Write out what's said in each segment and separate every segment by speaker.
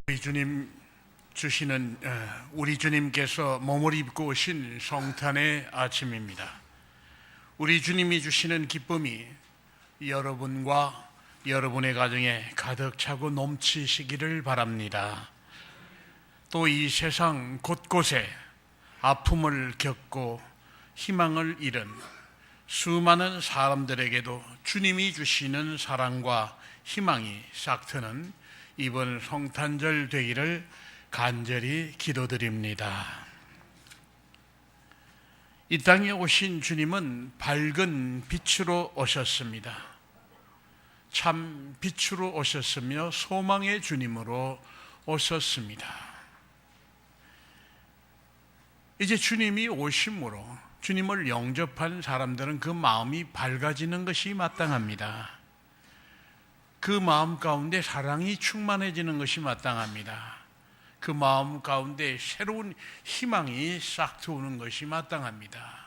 Speaker 1: 우리 주님 주시는 우리 주님께서 몸을 입고 오신 성탄의 아침입니다. 우리 주님이 주시는 기쁨이 여러분과 여러분의 가정에 가득 차고 넘치시기를 바랍니다. 또 이 세상 곳곳에 아픔을 겪고 희망을 잃은 수많은 사람들에게도 주님이 주시는 사랑과 희망이 싹트는 이번 성탄절 되기를 간절히 기도드립니다. 이 땅에 오신 주님은 밝은 빛으로 오셨습니다. 참 빛으로 오셨으며 소망의 주님으로 오셨습니다. 이제 주님이 오심으로 주님을 영접한 사람들은 그 마음이 밝아지는 것이 마땅합니다. 그 마음 가운데 사랑이 충만해지는 것이 마땅합니다. 그 마음 가운데 새로운 희망이 싹 트오는 것이 마땅합니다.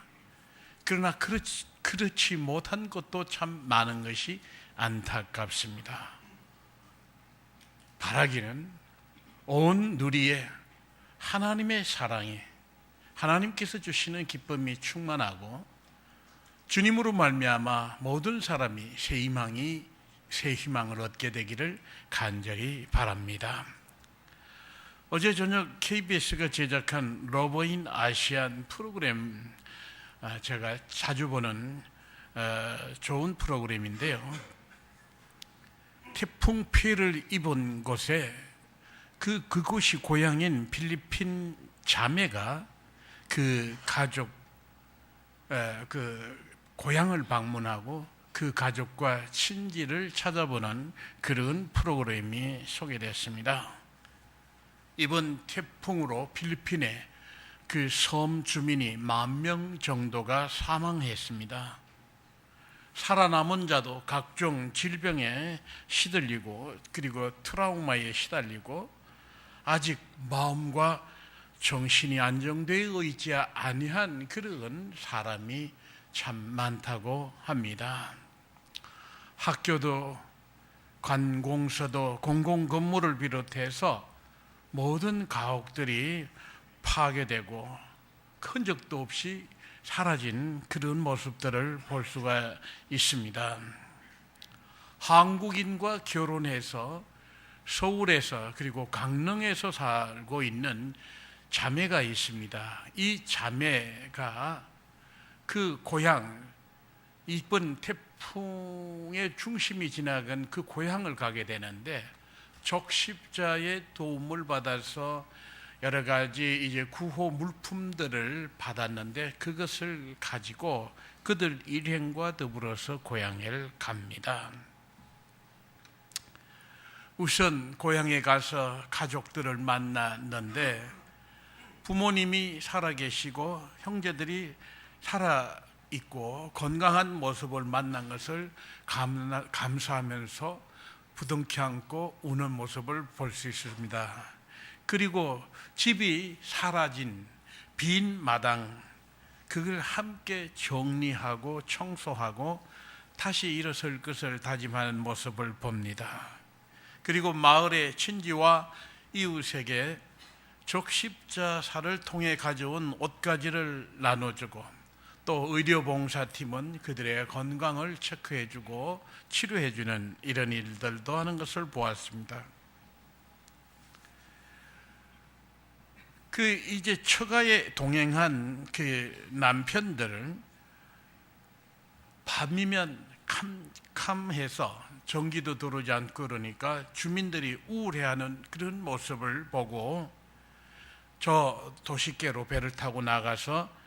Speaker 1: 그러나 그렇지 못한 것도 참 많은 것이 안타깝습니다. 바라기는 온 누리에 하나님의 사랑이, 하나님께서 주시는 기쁨이 충만하고 주님으로 말미암아 모든 사람이 새 희망을 얻게 되기를 간절히 바랍니다. 어제 저녁 KBS가 제작한 러버인 아시안 프로그램, 제가 자주 보는 좋은 프로그램인데요. 태풍 피해를 입은 곳에 그곳이 고향인 필리핀 자매가 그 가족, 고향을 방문하고 그 가족과 친지를 찾아보는 그런 프로그램이 소개됐습니다. 이번 태풍으로 필리핀의 그 섬 주민이 10,000명 정도가 사망했습니다. 살아남은 자도 각종 질병에 시들리고 그리고 트라우마에 시달리고 아직 마음과 정신이 안정되어 있지 아니한 그런 사람이 참 많다고 합니다. 학교도 관공서도 공공건물을 비롯해서 모든 가옥들이 파괴되고 흔적도 없이 사라진 그런 모습들을 볼 수가 있습니다. 한국인과 결혼해서 서울에서 그리고 강릉에서 살고 있는 자매가 있습니다. 이 자매가 그 고향, 이번 태풍의 중심이 지나간 그 고향을 가게 되는데 적십자의 도움을 받아서 여러 가지 이제 구호 물품들을 받았는데 그것을 가지고 그들 일행과 더불어서 고향에 갑니다. 우선 고향에 가서 가족들을 만났는데 부모님이 살아계시고 형제들이 살아있고 건강한 모습을 만난 것을 감사하면서 부둥켜 안고 우는 모습을 볼 수 있습니다. 그리고 집이 사라진 빈 마당, 그걸 함께 정리하고 청소하고 다시 일어설 것을 다짐하는 모습을 봅니다. 그리고 마을의 친지와 이웃에게 적십자사를 통해 가져온 옷가지를 나눠주고 또 의료봉사팀은 그들의 건강을 체크해주고 치료해주는 이런 일들도 하는 것을 보았습니다. 이제 처가에 동행한 그 남편들은 밤이면 캄캄해서 전기도 들어오지 않고 그러니까 주민들이 우울해하는 그런 모습을 보고 저 도시계로 배를 타고 나가서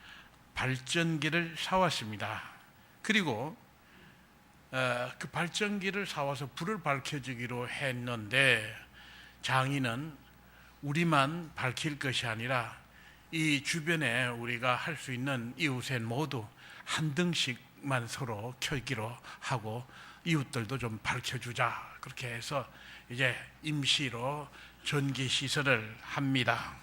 Speaker 1: 발전기를 사왔습니다. 그리고 그 발전기를 사와서 불을 밝혀주기로 했는데 장인은 우리만 밝힐 것이 아니라 이 주변에 우리가 할 수 있는 이웃에 모두 한 등씩만 서로 켜기로 하고 이웃들도 좀 밝혀주자. 그렇게 해서 이제 임시로 전기 시설을 합니다.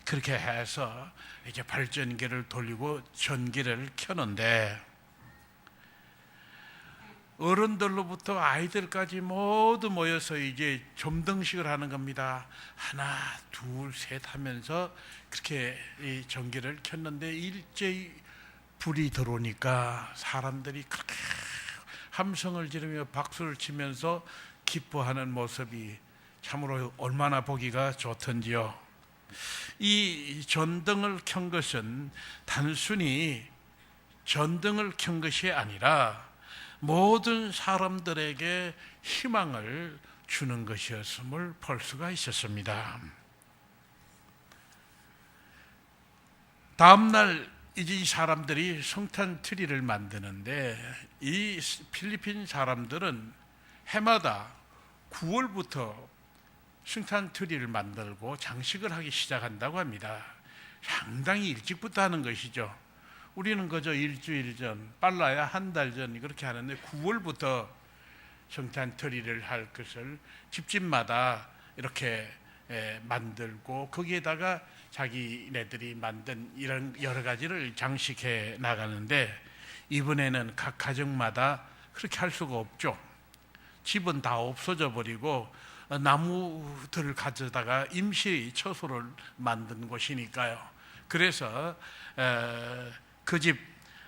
Speaker 1: 그렇게 해서 이제 발전기를 돌리고 전기를 켜는데 어른들로부터 아이들까지 모두 모여서 이제 점등식을 하는 겁니다. 하나, 둘, 셋 하면서 그렇게 이 전기를 켰는데 일제히 불이 들어오니까 사람들이 그렇게 함성을 지르며 박수를 치면서 기뻐하는 모습이 참으로 얼마나 보기가 좋던지요. 이 전등을 켠 것은 단순히 전등을 켠 것이 아니라 모든 사람들에게 희망을 주는 것이었음을 볼 수가 있었습니다. 다음날 이제 이 사람들이 성탄 트리를 만드는데, 이 필리핀 사람들은 해마다 9월부터 성탄 트리를 만들고 장식을 하기 시작한다고 합니다. 상당히 일찍부터 하는 것이죠. 우리는 그저 일주일 전, 빨라야 한 달 전 그렇게 하는데 9월부터 성탄 트리를 할 것을 집집마다 이렇게 만들고 거기에다가 자기네들이 만든 이런 여러 가지를 장식해 나가는데, 이번에는 각 가정마다 그렇게 할 수가 없죠. 집은 다 없어져 버리고 나무들을 가져다가 임시 처소를 만든 곳이니까요. 그래서 그 집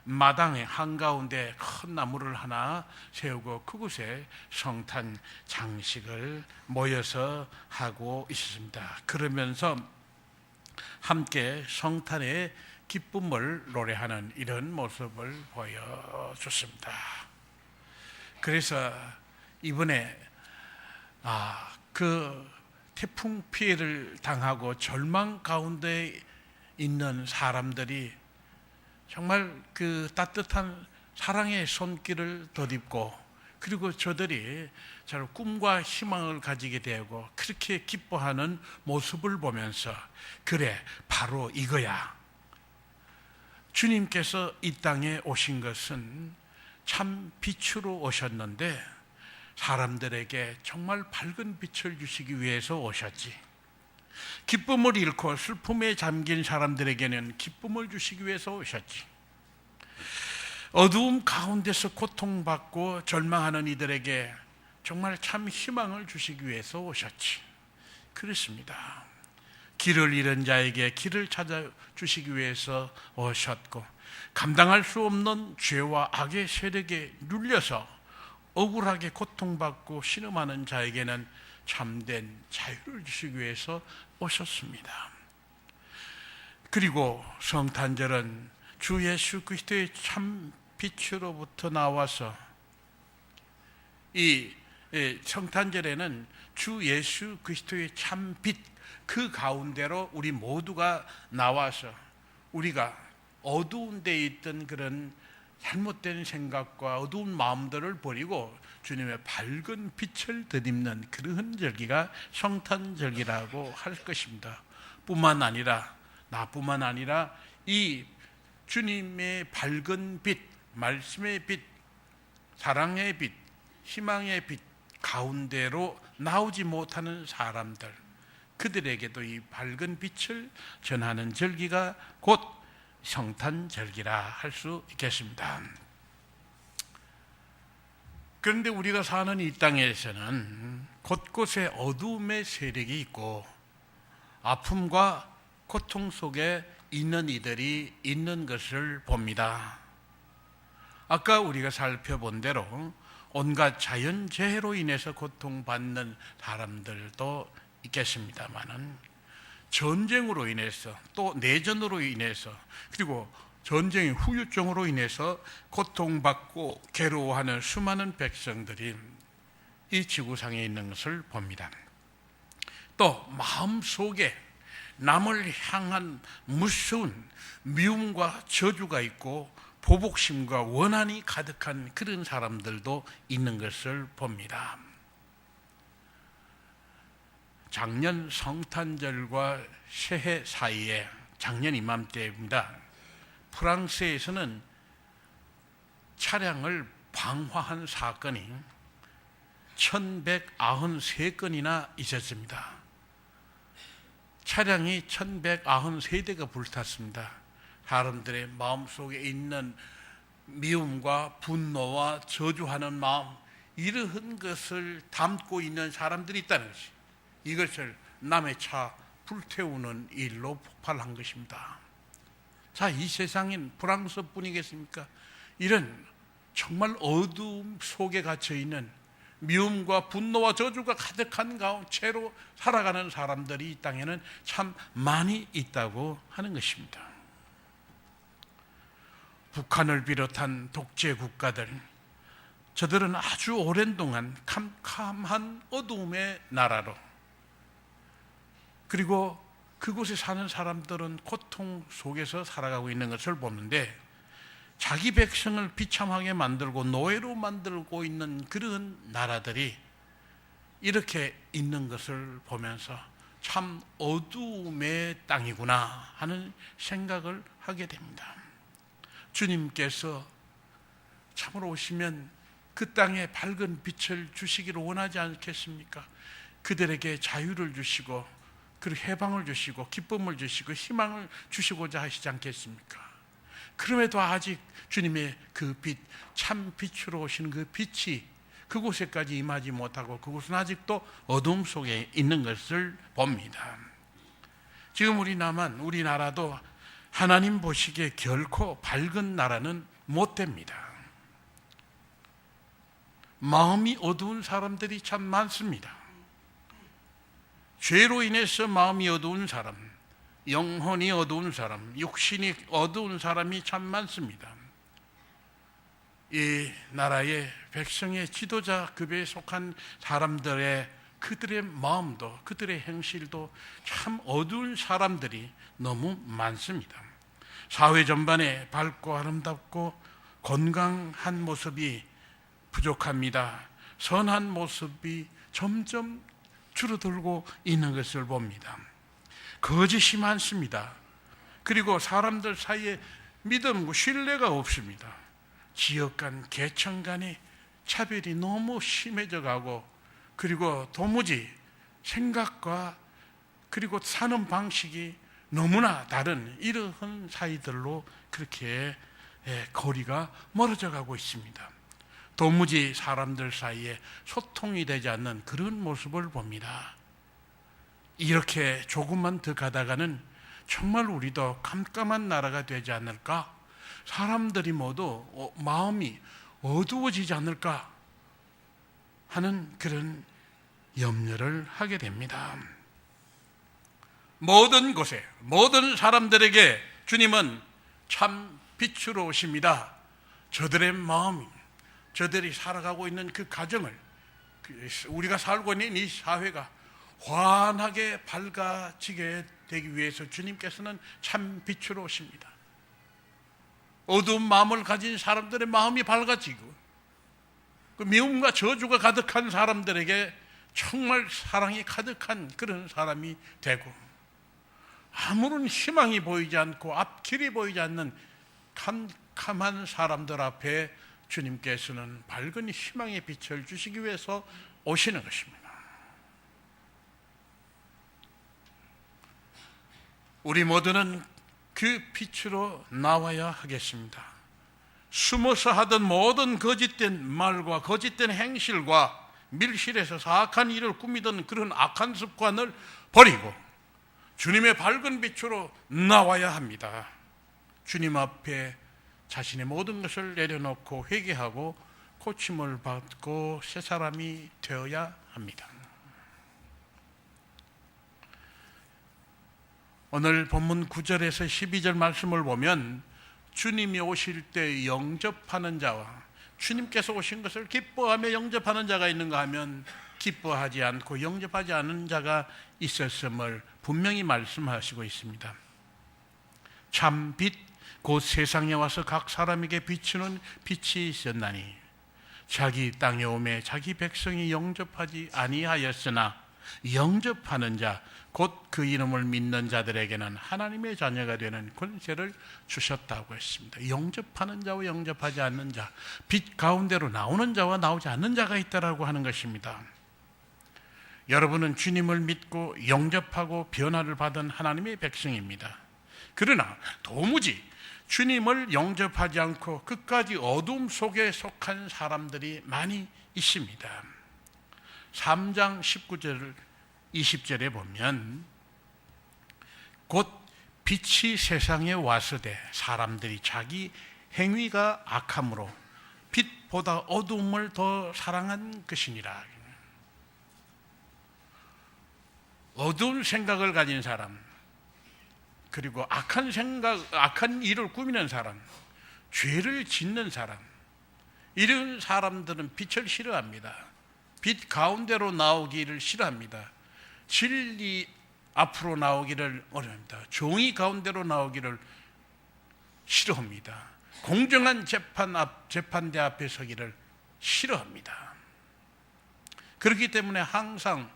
Speaker 1: 마당의 한가운데 큰 나무를 하나 세우고 그곳에 성탄 장식을 모여서 하고 있습니다. 그러면서 함께 성탄의 기쁨을 노래하는 이런 모습을 보여줬습니다. 그래서 이번에 그 태풍 피해를 당하고 절망 가운데 있는 사람들이 정말 그 따뜻한 사랑의 손길을 덧입고, 그리고 저들이 저 꿈과 희망을 가지게 되고 그렇게 기뻐하는 모습을 보면서, 그래, 바로 이거야. 주님께서 이 땅에 오신 것은 참 빛으로 오셨는데 사람들에게 정말 밝은 빛을 주시기 위해서 오셨지. 기쁨을 잃고 슬픔에 잠긴 사람들에게는 기쁨을 주시기 위해서 오셨지. 어두움 가운데서 고통받고 절망하는 이들에게 정말 참 희망을 주시기 위해서 오셨지. 그렇습니다. 길을 잃은 자에게 길을 찾아주시기 위해서 오셨고, 감당할 수 없는 죄와 악의 세력에 눌려서 억울하게 고통받고 신음하는 자에게는 참된 자유를 주시기 위해서 오셨습니다. 그리고 성탄절은 주 예수 그리스도의 참 빛으로부터 나와서, 이 성탄절에는 주 예수 그리스도의 참 빛, 그 가운데로 우리 모두가 나와서 우리가 어두운 데 있던 그런 잘못된 생각과 어두운 마음들을 버리고 주님의 밝은 빛을 덧입는 그런 절기가 성탄절기라고 할 것입니다. 뿐만 아니라, 나뿐만 아니라 이 주님의 밝은 빛, 말씀의 빛, 사랑의 빛, 희망의 빛 가운데로 나오지 못하는 사람들, 그들에게도 이 밝은 빛을 전하는 절기가 곧 성탄절기라 할 수 있겠습니다. 그런데 우리가 사는 이 땅에서는 곳곳에 어두움의 세력이 있고 아픔과 고통 속에 있는 이들이 있는 것을 봅니다. 아까 우리가 살펴본 대로 온갖 자연재해로 인해서 고통받는 사람들도 있겠습니다마는, 전쟁으로 인해서, 또 내전으로 인해서, 그리고 전쟁의 후유증으로 인해서 고통받고 괴로워하는 수많은 백성들이 이 지구상에 있는 것을 봅니다. 또 마음속에 남을 향한 무서운 미움과 저주가 있고 보복심과 원한이 가득한 그런 사람들도 있는 것을 봅니다. 작년 성탄절과 새해 사이에, 작년 이맘때입니다, 프랑스에서는 차량을 방화한 사건이 1193건이나 있었습니다. 차량이 1193대가 불탔습니다. 사람들의 마음속에 있는 미움과 분노와 저주하는 마음, 이러한 것을 담고 있는 사람들이 있다는 것이, 이것을 남의 차 불태우는 일로 폭발한 것입니다. 자, 이 세상엔 프랑스뿐이겠습니까? 이런 정말 어두움 속에 갇혀 있는 미움과 분노와 저주가 가득한 채로 살아가는 사람들이 이 땅에는 참 많이 있다고 하는 것입니다. 북한을 비롯한 독재 국가들, 저들은 아주 오랜 동안 캄캄한 어두움의 나라로, 그리고 그곳에 사는 사람들은 고통 속에서 살아가고 있는 것을 보는데, 자기 백성을 비참하게 만들고 노예로 만들고 있는 그런 나라들이 이렇게 있는 것을 보면서 참 어두움의 땅이구나 하는 생각을 하게 됩니다. 주님께서 참으로 오시면 그 땅에 밝은 빛을 주시기를 원하지 않겠습니까? 그들에게 자유를 주시고, 그리고 해방을 주시고, 기쁨을 주시고, 희망을 주시고자 하시지 않겠습니까? 그럼에도 아직 주님의 그 빛, 참 빛으로 오시는 그 빛이 그곳에까지 임하지 못하고 그곳은 아직도 어둠 속에 있는 것을 봅니다. 지금 우리나라도 하나님 보시기에 결코 밝은 나라는 못 됩니다. 마음이 어두운 사람들이 참 많습니다. 죄로 인해서 마음이 어두운 사람, 영혼이 어두운 사람, 육신이 어두운 사람이 참 많습니다. 이 나라의 백성의 지도자급에 속한 사람들의 그들의 마음도, 그들의 행실도 참 어두운 사람들이 너무 많습니다. 사회 전반에 밝고 아름답고 건강한 모습이 부족합니다. 선한 모습이 점점 줄어들고 있는 것을 봅니다. 거짓이 많습니다. 그리고 사람들 사이에 믿음, 신뢰가 없습니다. 지역 간, 계층 간의 차별이 너무 심해져 가고, 그리고 도무지 생각과 그리고 사는 방식이 너무나 다른 이러한 사이들로 그렇게 거리가 멀어져 가고 있습니다. 도무지 사람들 사이에 소통이 되지 않는 그런 모습을 봅니다. 이렇게 조금만 더 가다가는 정말 우리도 깜깜한 나라가 되지 않을까? 사람들이 모두 마음이 어두워지지 않을까 하는 그런 염려를 하게 됩니다. 모든 곳에, 모든 사람들에게 주님은 참 빛으로 오십니다. 저들의 마음, 저들이 살아가고 있는 그 가정을, 우리가 살고 있는 이 사회가 환하게 밝아지게 되기 위해서 주님께서는 참 빛으로 오십니다. 어두운 마음을 가진 사람들의 마음이 밝아지고, 그 미움과 저주가 가득한 사람들에게 정말 사랑이 가득한 그런 사람이 되고, 아무런 희망이 보이지 않고 앞길이 보이지 않는 캄캄한 사람들 앞에 주님께서는 밝은 희망의 빛을 주시기 위해서 오시는 것입니다. 우리 모두는 그 빛으로 나와야 하겠습니다. 숨어서 하던 모든 거짓된 말과 거짓된 행실과 밀실에서 사악한 일을 꾸미던 그런 악한 습관을 버리고 주님의 밝은 빛으로 나와야 합니다. 주님 앞에 자신의 모든 것을 내려놓고 회개하고 고침을 받고 새 사람이 되어야 합니다. 오늘 본문 9절에서 12절 말씀을 보면 주님이 오실 때 영접하는 자와 주님께서 오신 것을 기뻐하며 영접하는 자가 있는가 하면 기뻐하지 않고 영접하지 않은 자가 있었음을 분명히 말씀하시고 있습니다. 참 빛, 곧 세상에 와서 각 사람에게 비추는 빛이 있었나니 자기 땅에 오매 자기 백성이 영접하지 아니하였으나 영접하는 자, 곧 그 이름을 믿는 자들에게는 하나님의 자녀가 되는 권세를 주셨다고 했습니다. 영접하는 자와 영접하지 않는 자, 빛 가운데로 나오는 자와 나오지 않는 자가 있다라고 하는 것입니다. 여러분은 주님을 믿고 영접하고 변화를 받은 하나님의 백성입니다. 그러나 도무지 주님을 영접하지 않고 끝까지 어둠 속에 속한 사람들이 많이 있습니다. 3장 19절 20절에 보면 곧 빛이 세상에 왔으되 사람들이 자기 행위가 악함으로 빛보다 어둠을 더 사랑한 것이니라. 어두운 생각을 가진 사람, 그리고 악한 일을 꾸미는 사람, 죄를 짓는 사람, 이런 사람들은 빛을 싫어합니다. 빛 가운데로 나오기를 싫어합니다. 진리 앞으로 나오기를 어려합니다. 정의 가운데로 나오기를 싫어합니다. 공정한 재판대 앞에 서기를 싫어합니다. 그렇기 때문에 항상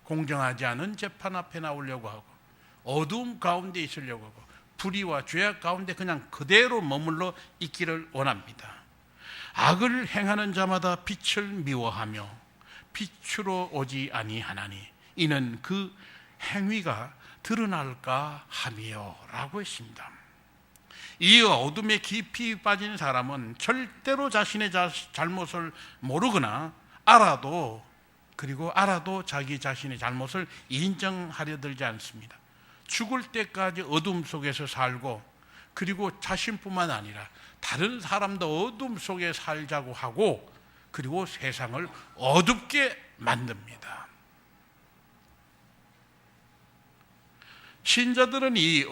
Speaker 1: 공정하지 않은 재판 앞에 나오려고 하고 어두움 가운데 있으려고 하고 불의와 죄악 가운데 그냥 그대로 머물러 있기를 원합니다. 악을 행하는 자마다 빛을 미워하며 빛으로 오지 아니하나니 이는 그 행위가 드러날까 함이요 라고 했습니다. 이 어둠에 깊이 빠진 사람은 절대로 자신의 잘못을 모르거나 알아도 자기 자신의 잘못을 인정하려 들지 않습니다. 죽을 때까지 어둠 속에서 살고, 그리고 자신뿐만 아니라 다른 사람도 어둠 속에 살자고 하고, 그리고 세상을 어둡게 만듭니다. 신자들은 이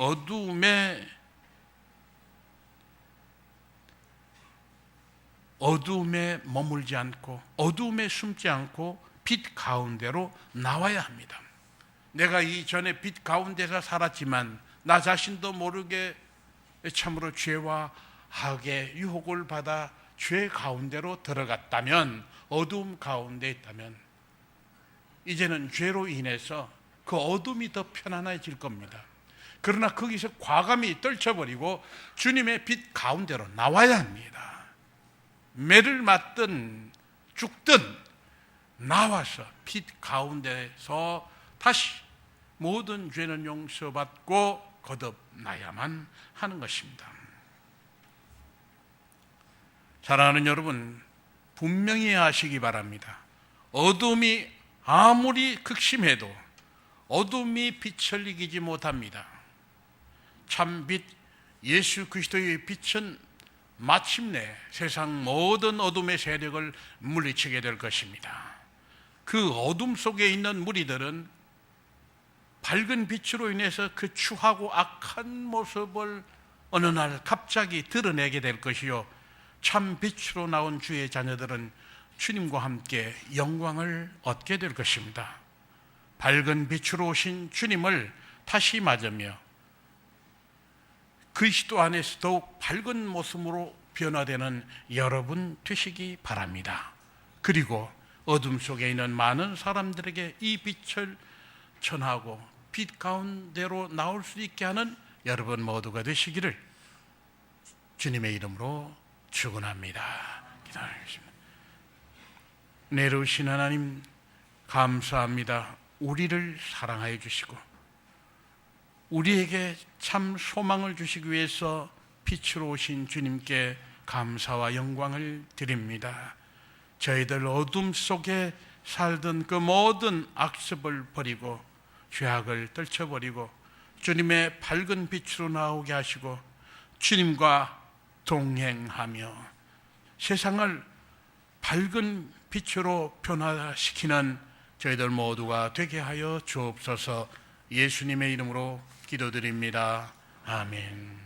Speaker 1: 어둠에 머물지 않고 어둠에 숨지 않고 빛 가운데로 나와야 합니다. 내가 이전에 빛 가운데서 살았지만 나 자신도 모르게 참으로 죄와 악의 유혹을 받아 죄 가운데로 들어갔다면, 어둠 가운데 있다면 이제는 죄로 인해서 그 어둠이 더 편안해질 겁니다. 그러나 거기서 과감히 떨쳐버리고 주님의 빛 가운데로 나와야 합니다. 매를 맞든 죽든 나와서 빛 가운데서 다시 모든 죄는 용서받고 거듭나야만 하는 것입니다. 사랑하는 여러분, 분명히 아시기 바랍니다. 어둠이 아무리 극심해도 어둠이 빛을 이기지 못합니다. 참빛 예수 그리스도의 빛은 마침내 세상 모든 어둠의 세력을 물리치게 될 것입니다. 그 어둠 속에 있는 무리들은 밝은 빛으로 인해서 그 추하고 악한 모습을 어느 날 갑자기 드러내게 될 것이요, 참 빛으로 나온 주의 자녀들은 주님과 함께 영광을 얻게 될 것입니다. 밝은 빛으로 오신 주님을 다시 맞으며 그리스도 안에서 더욱 밝은 모습으로 변화되는 여러분 되시기 바랍니다. 그리고 어둠 속에 있는 많은 사람들에게 이 빛을 전하고 빛 가운데로 나올 수 있게 하는 여러분 모두가 되시기를 주님의 이름으로 축원합니다. 기도하겠습니다. 내려오신 하나님 감사합니다. 우리를 사랑하여 주시고 우리에게 참 소망을 주시기 위해서 빛으로 오신 주님께 감사와 영광을 드립니다. 저희들 어둠 속에 살던 그 모든 악습을 버리고 죄악을 떨쳐버리고 주님의 밝은 빛으로 나오게 하시고 주님과 동행하며 세상을 밝은 빛으로 변화시키는 저희들 모두가 되게 하여 주옵소서. 예수님의 이름으로 기도드립니다. 아멘.